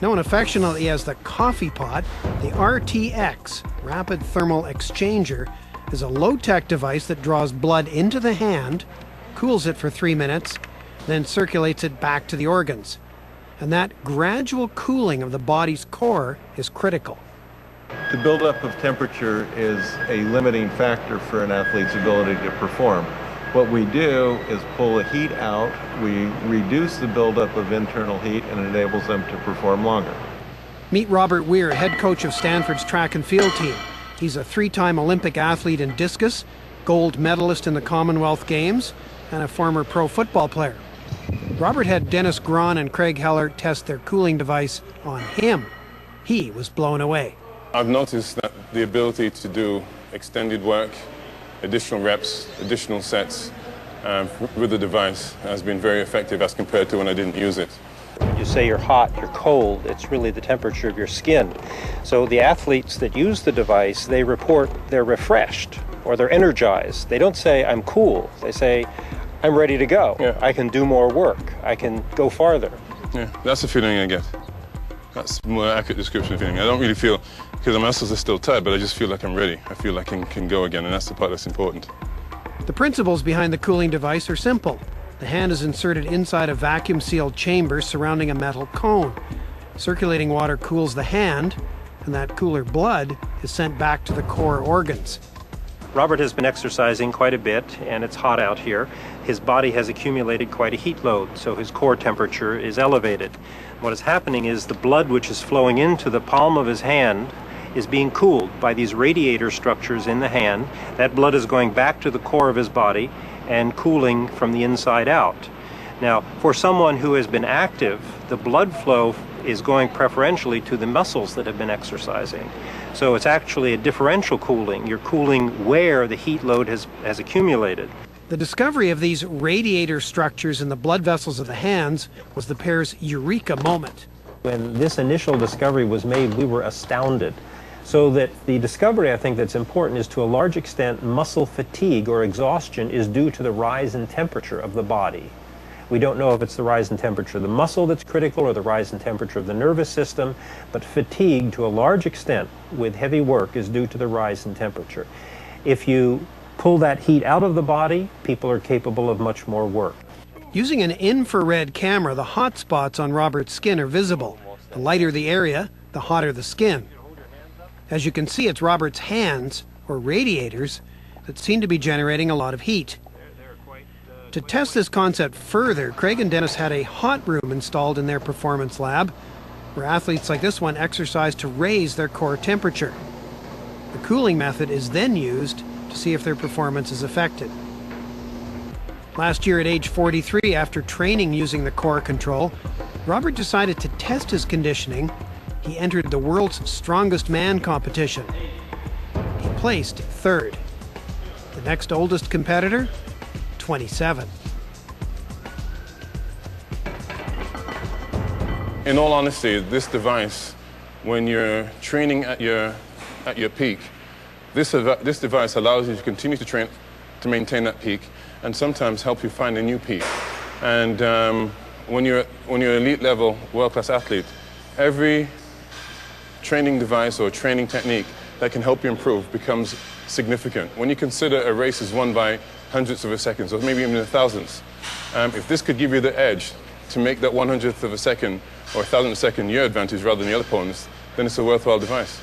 Known affectionately as the coffee pot, the RTX, Rapid Thermal Exchanger, is a low-tech device that draws blood into the hand, cools it for 3 minutes, then circulates it back to the organs. And that gradual cooling of the body's core is critical. The buildup of temperature is a limiting factor for an athlete's ability to perform. What we do is pull the heat out, we reduce the buildup of internal heat, and it enables them to perform longer. Meet Robert Weir, head coach of Stanford's track and field team. He's a 3-time Olympic athlete in discus, gold medalist in the Commonwealth Games, and a former pro football player. Robert had Dennis Grahn and Craig Heller test their cooling device on him. He was blown away. I've noticed that the ability to do extended work, additional reps, additional sets with the device has been very effective as compared to when I didn't use it. You say you're hot, you're cold, it's really the temperature of your skin. So the athletes that use the device, they report they're refreshed or they're energized. They don't say, I'm cool. They say, I'm ready to go. Yeah. I can do more work. I can go farther. Yeah, that's the feeling I get. That's a more accurate description of feeling. I don't really feel, because the muscles are still tight, but I just feel like I'm ready. I feel like I can go again, and that's the part that's important. The principles behind the cooling device are simple. The hand is inserted inside a vacuum-sealed chamber surrounding a metal cone. Circulating water cools the hand, and that cooler blood is sent back to the core organs. Robert has been exercising quite a bit, and it's hot out here. His body has accumulated quite a heat load, so his core temperature is elevated. What is happening is the blood which is flowing into the palm of his hand is being cooled by these radiator structures in the hand. That blood is going back to the core of his body and cooling from the inside out. Now, for someone who has been active, the blood flow is going preferentially to the muscles that have been exercising. So it's actually a differential cooling. You're cooling where the heat load has accumulated. The discovery of these radiator structures in the blood vessels of the hands was the pair's eureka moment. When this initial discovery was made, we were astounded. So that the discovery, I think, that's important is to a large extent muscle fatigue or exhaustion is due to the rise in temperature of the body. We don't know if it's the rise in temperature of the muscle that's critical or the rise in temperature of the nervous system, but fatigue to a large extent with heavy work is due to the rise in temperature. If you pull that heat out of the body, people are capable of much more work. Using an infrared camera, the hot spots on Robert's skin are visible. The lighter the area, the hotter the skin. As you can see, it's Robert's hands, or radiators, that seem to be generating a lot of heat. To test this concept further, Craig and Dennis had a hot room installed in their performance lab, where athletes like this one exercise to raise their core temperature. The cooling method is then used to see if their performance is affected. Last year at age 43, after training using the CoreControl, Robert decided to test his conditioning. He entered the world's strongest man competition. He placed third. The next oldest competitor, 27. In all honesty, this device, when you're training at your peak, this device allows you to continue to train to maintain that peak and sometimes help you find a new peak. And when you're elite level, world-class athlete, every training device or training technique that can help you improve becomes significant. When you consider a race is won by hundredths of a second, or maybe even a thousandth, if this could give you the edge to make that 100th of a second or 1,000th of a second your advantage rather than the other opponents, then it's a worthwhile device.